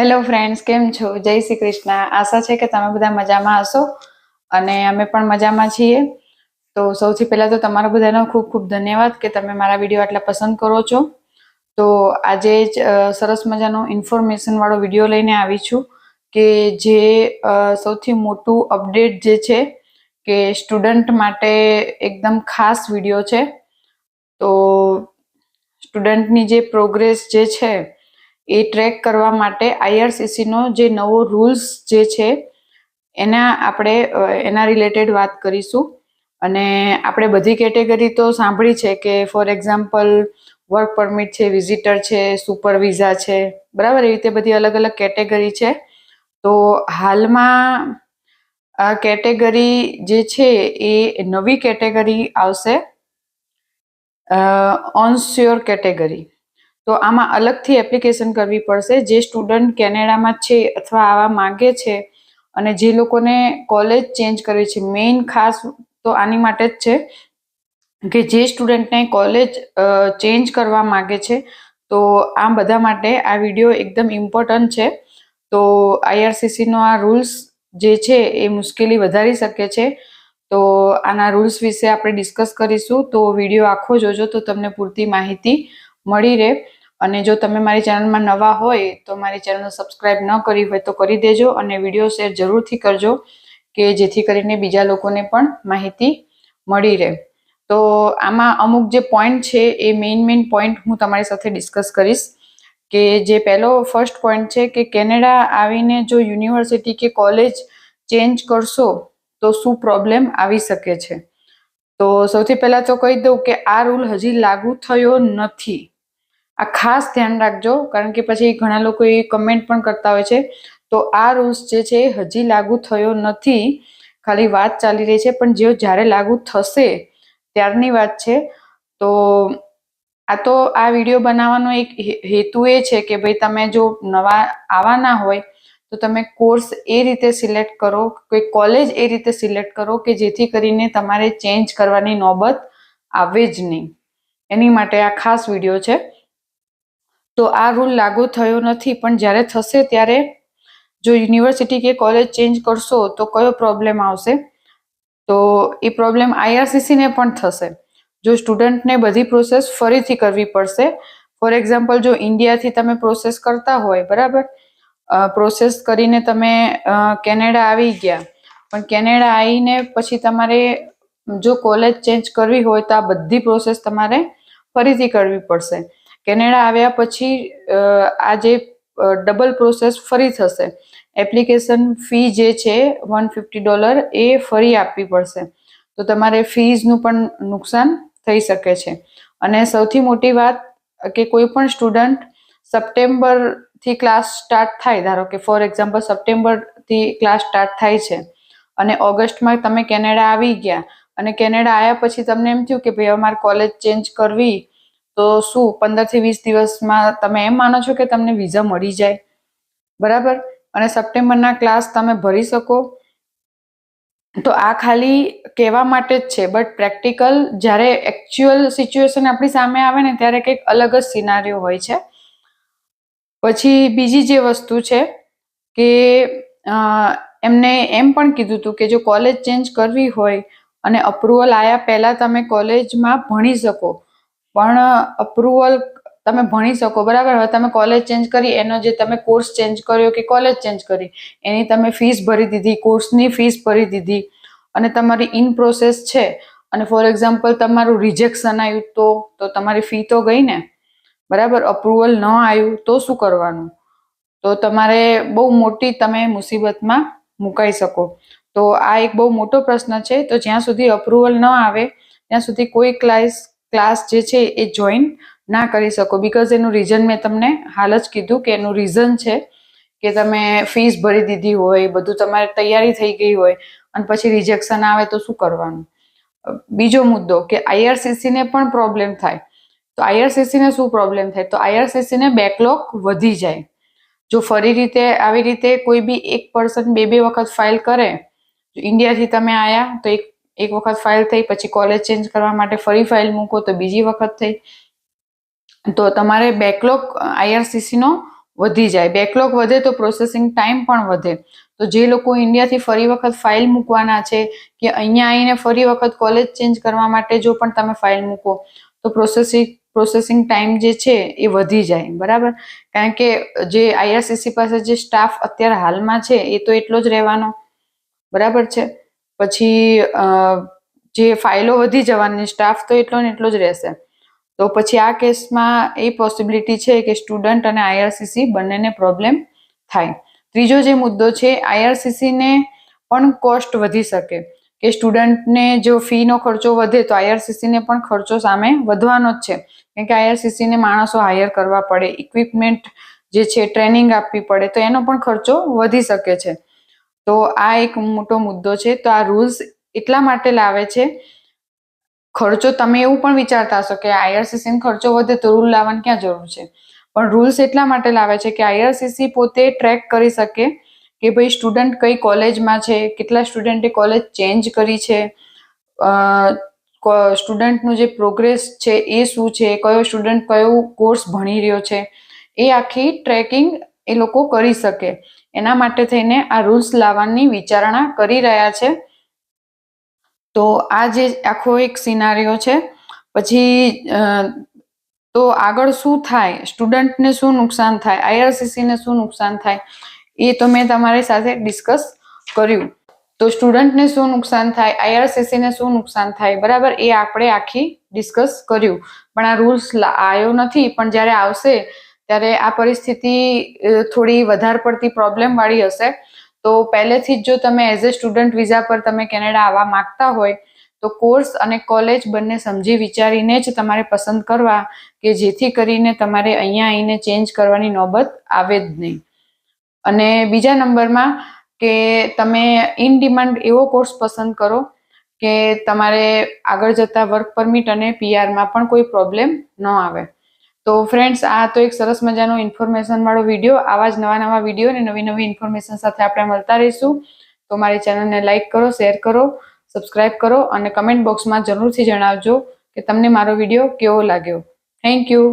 Hello friends, કેમ છો? જય શ્રી કૃષ્ણ. આશા છે કે તમે બધા મજામાં હશો અને અમે પણ મજામાં છીએ. તો સૌથી પહેલાં તો તમારો બધાનો ખૂબ ખૂબ ધન્યવાદ કે તમે મારા વિડીયો આટલા પસંદ કરો છો. તો આજે જ સરસ મજાનો ઇન્ફોર્મેશનવાળો વિડીયો લઈને આવી છું કે જે સૌથી મોટું અપડેટ જે છે કે સ્ટુડન્ટ માટે એકદમ ખાસ વિડીયો છે. તો સ્ટુડન્ટની જે પ્રોગ્રેસ જે છે એ ટ્રેક કરવા માટે આઈઆરસીસીનો જે નવો રૂલ્સ જે છે એના રિલેટેડ વાત કરીશું. અને આપણે બધી કેટેગરી તો સાંભળી છે કે ફોર એક્ઝામ્પલ વર્ક પરમિટ છે, વિઝિટર છે, સુપર વિઝા છે, બરાબર. એવી રીતે બધી અલગ અલગ કેટેગરી છે. તો હાલમાં આ કેટેગરી જે છે એ નવી કેટેગરી આવશે, ઓનશ્યોર કેટેગરી. તો આમાં અલગથી એપ્લિકેશન કરવી પડશે. જે સ્ટુડન્ટ કેનેડામાં છે અથવા આવા માંગે છે અને જે લોકોને કોલેજ ચેન્જ કરવી છે, મેઇન ખાસ તો આની માટે જ છે કે જે સ્ટુડન્ટને કોલેજ ચેન્જ કરવા માંગે છે. તો આ બધા માટે આ વિડીયો એકદમ ઇમ્પોર્ટન્ટ છે. તો આઈઆરસીસીનો આ રૂલ્સ જે છે એ મુશ્કેલી વધારી શકે છે. તો આના રૂલ્સ વિશે આપણે ડિસ્કસ કરીશું. તો વિડીયો આખો જોજો તો તમને પૂરતી માહિતી મળી રહે. અને જો તમે મારી ચેનલમાં નવા હોય તો મારી ચેનલ સબસ્ક્રાઇબ ન કરી હોય તો કરી દેજો અને વિડીયો શેર જરૂરથી કરજો કે જેથી કરીને બીજા લોકોને પણ માહિતી મળી રહે. તો આમાં અમુક જે પોઈન્ટ છે એ મેઇન પોઈન્ટ હું તમારી સાથે ડિસ્કસ કરીશ. કે જે પહેલો ફર્સ્ટ પોઈન્ટ છે કે કેનેડા આવીને જો યુનિવર્સિટી કે કોલેજ ચેન્જ કરશો તો શું પ્રોબ્લેમ આવી શકે છે. તો સૌથી પહેલાં તો કહી દઉં કે આ રૂલ હજી લાગુ થયો નથી. આ ખાસ ધ્યાન રાખજો, કારણ કે પછી ઘણા લોકો એ કમેન્ટ પણ કરતા હોય છે. તો આ રૂલ્સ જે છે હજી લાગુ થયો નથી, ખાલી વાત ચાલી રહી છે. પણ જ્યારે લાગુ થશે ત્યારની વાત છે. તો આ વિડીયો બનાવવાનો એક હેતુ એ છે કે ભાઈ તમે જો નવા આવવાના હોય તો તમે કોર્સ એ રીતે સિલેક્ટ કરો, કોઈ કોલેજ એ રીતે સિલેક્ટ કરો કે જેથી કરીને તમારે ચેન્જ કરવાની નોબત આવે જ નહીં. એની માટે આ ખાસ વિડીયો છે. તો આ રૂલ લાગુ થયો નથી, પણ જ્યારે થશે ત્યારે જો યુનિવર્સિટી કે કોલેજ ચેન્જ કરશો તો કયો પ્રોબ્લેમ આવશે. તો એ પ્રોબ્લેમ આઈઆરસીસીને પણ થશે. જો સ્ટુડન્ટને બધી પ્રોસેસ ફરીથી કરવી પડશે. ફોર એક્ઝામ્પલ જો ઇન્ડિયાથી તમે પ્રોસેસ કરતા હોય, બરાબર, પ્રોસેસ કરીને તમે કેનેડા આવી ગયા, પણ કેનેડા આવીને પછી તમારે જો કોલેજ ચેન્જ કરવી હોય તો આ બધી પ્રોસેસ તમારે ફરીથી કરવી પડશે. કેનેડા આવ્યા પછી આ જે ડબલ પ્રોસેસ ફરી થશે. એપ્લિકેશન ફી જે છે $150 એ ફરી આપવી પડશે. તો તમારે ફીઝનું પણ નુકસાન થઈ શકે છે. અને સૌથી મોટી વાત કે કોઈ પણ સ્ટુડન્ટ સપ્ટેમ્બરથી ક્લાસ સ્ટાર્ટ થાય, ધારો કે ફોર એક્ઝામ્પલ સપ્ટેમ્બરથી ક્લાસ સ્ટાર્ટ થાય છે અને ઓગસ્ટમાં તમે કેનેડા આવી ગયા અને કેનેડા આવ્યા પછી તમને એમ થયું કે ભાઈ અમારે કોલેજ ચેન્જ કરવી, તો શું 15 થી 20 દિવસમાં તમે એમ માનો છો કે તમને વિઝા મળી જાય, બરાબર, અને સપ્ટેમ્બરના ક્લાસ તમે ભરી શકો. તો આ ખાલી કહેવા માટે જ છે, બટ પ્રેક્ટિકલ જ્યારે એકચ્યુઅલ સિચ્યુએશન આપણી સામે આવે ને ત્યારે કંઈક અલગ જ સિનારીઓ હોય છે. પછી બીજી જે વસ્તુ છે કે એમને એમ પણ કીધું હતું કે જો કોલેજ ચેન્જ કરવી હોય અને અપ્રુવલ આવ્યા પહેલાં તમે કોલેજમાં ભણી શકો, પણ અપ્રુવલ તમે ભણી શકો, બરાબર. હવે તમે કોલેજ ચેન્જ કરી, એનો જે તમે કોર્સ ચેન્જ કર્યો કે કોલેજ ચેન્જ કરી એની તમે ફીસ ભરી દીધી, કોર્સની ફીસ ભરી દીધી અને તમારી ઇન પ્રોસેસ છે અને ફોર એક્ઝામ્પલ તમારું રિજેક્શન આવ્યું તો તમારી ફી તો ગઈ ને, બરાબર. અપ્રુવલ ન આવ્યું તો શું કરવાનું? તો તમારે બહુ મોટી તમે મુસીબતમાં મુકાઈ શકો. તો આ એક બહુ મોટો પ્રશ્ન છે. તો જ્યાં સુધી અપ્રુવલ ન આવે ત્યાં સુધી કોઈ ક્લાસ જે છે એ જોઈન ના કરી શકો. બિકોઝ એનું રીઝન મેં તમને હાલ જ કીધું કે એનું રીઝન છે કે તમે ફીસ ભરી દીધી હોય, બધું તમારી તૈયારી થઈ ગઈ હોય અને પછી રિજેક્શન આવે તો શું કરવાનું. બીજો મુદ્દો કે આઈઆરસીસીને પણ પ્રોબ્લેમ થાય. તો આઈઆરસીસીને શું પ્રોબ્લેમ થાય? તો આઈઆરસીસીને બેકલોગ વધી જાય. જો ફરી રીતે આવી રીતે કોઈ બી એક પર્સન બે વખત ફાઇલ કરે, ઇન્ડિયાથી તમે આવ્યા તો એક વખત ફાઇલ થઈ, પછી કોલેજ ચેન્જ કરવા માટે ફરી ફાઇલ મૂકો તો બીજી વખત થઈ, તો તમારે બેકલોગ આઈઆરસીસીનો વધી જાય. બેકલોગ વધે તો પ્રોસેસિંગ ટાઈમ પણ વધે. તો જે લોકો ઇન્ડિયાથી ફરી વખત ફાઇલ મૂકવાના છે કે અહીંયા આવીને ફરી વખત કોલેજ ચેન્જ કરવા માટે જો પણ તમે ફાઇલ મૂકો તો પ્રોસેસિંગ ટાઈમ જે છે એ વધી જાય, બરાબર. કારણ કે જે IRCC પાસે જે સ્ટાફ અત્યારે હાલમાં છે એ તો એટલો જ રહેવાનો, બરાબર છે. પછી જે ફાઇલો વધી જવાની, સ્ટાફ તો એટલો ને એટલો જ રહેશે. તો પછી આ કેસમાં એ પોસિબિલિટી છે કે સ્ટુડન્ટ અને IRCC બંનેને પ્રોબ્લેમ થાય. ત્રીજો જે મુદ્દો છે, IRCC ને પણ કોસ્ટ વધી શકે કે સ્ટુડન્ટને જો ફીનો ખર્ચો વધે તો IRCC ને પણ ખર્ચો સામે વધવાનો જ છે. કારણ કે IRCC ને માણસો હાયર કરવા પડે, ઇક્વિપમેન્ટ જે છે ટ્રેનિંગ આપવી પડે, તો એનો પણ ખર્ચો વધી શકે છે. તો આ એક મોટો મુદ્દો છે. તો આ રૂલ્સ એટલા માટે લાવે છે. ખર્ચો તમે એવું પણ વિચારતા હશો કે IRCC ને ખર્ચો વધે તો રૂલ લાવવાની ક્યાં જરૂર છે, પણ રૂલ્સ એટલા માટે લાવે છે કે IRCC પોતે ટ્રેક કરી શકે કે ભાઈ સ્ટુડન્ટ કઈ કોલેજમાં છે, કેટલા સ્ટુડન્ટે કોલેજ ચેન્જ કરી છે, સ્ટુડન્ટનું જે પ્રોગ્રેસ છે એ શું છે, કયો સ્ટુડન્ટ કયો કોર્સ ભણી રહ્યો છે, એ આખી ટ્રેકિંગ એ લોકો કરી શકે. એના માટે થઈને આ રૂલ્સ લાવવાની વિચારણા કરી રહ્યા છે. તો આ જે આખો એક સિનારીઓ છે. પછી તો આગળ શું થાય, સ્ટુડન્ટને શું નુકસાન થાય, IRCC ને શું નુકસાન થાય, એ તો મેં તમારી સાથે ડિસ્કસ કર્યું. તો સ્ટુડન્ટને શું નુકસાન થાય, IRCC ને શું નુકસાન થાય, બરાબર, એ આપણે આખી ડિસ્કસ કર્યું. પણ આ રૂલ્સ આવ્યો નથી, પણ જ્યારે આવશે ત્યારે આ પરિસ્થિતિ થોડી વધારે પડતી પ્રોબ્લેમ વાળી હશે. તો પહેલેથી જ જો તમે એઝ એ સ્ટુડન્ટ વિઝા પર તમે કેનેડા આવવા માંગતા હોય તો કોર્સ અને કોલેજ બંને સમજી વિચારીને જ તમારે પસંદ કરવા કે જેથી કરીને તમારે અહીંયા આવીને ચેન્જ કરવાની નોબત આવે જ નહીં. અને બીજા નંબરમાં કે તમે ઇન ડિમાન્ડ એવો કોર્સ પસંદ કરો કે તમારે આગળ જતા વર્ક પરમિટ અને PRમાં પણ કોઈ પ્રોબ્લેમ ન આવે. તો ફ્રેન્ડ્સ, આ તો એક સરસ મજાનો ઇન્ફોર્મેશન વાળો વિડીયો. આવા જ નવા વિડીયો અને નવી ઇન્ફોર્મેશન સાથે આપણે મળતા રહીશું. તો મારી ચેનલને લાઇક કરો, શેર કરો, સબસ્ક્રાઇબ કરો અને કમેન્ટ બોક્સમાં જરૂરથી જણાવજો કે તમને મારો વિડીયો કેવો લાગ્યો. Thank you.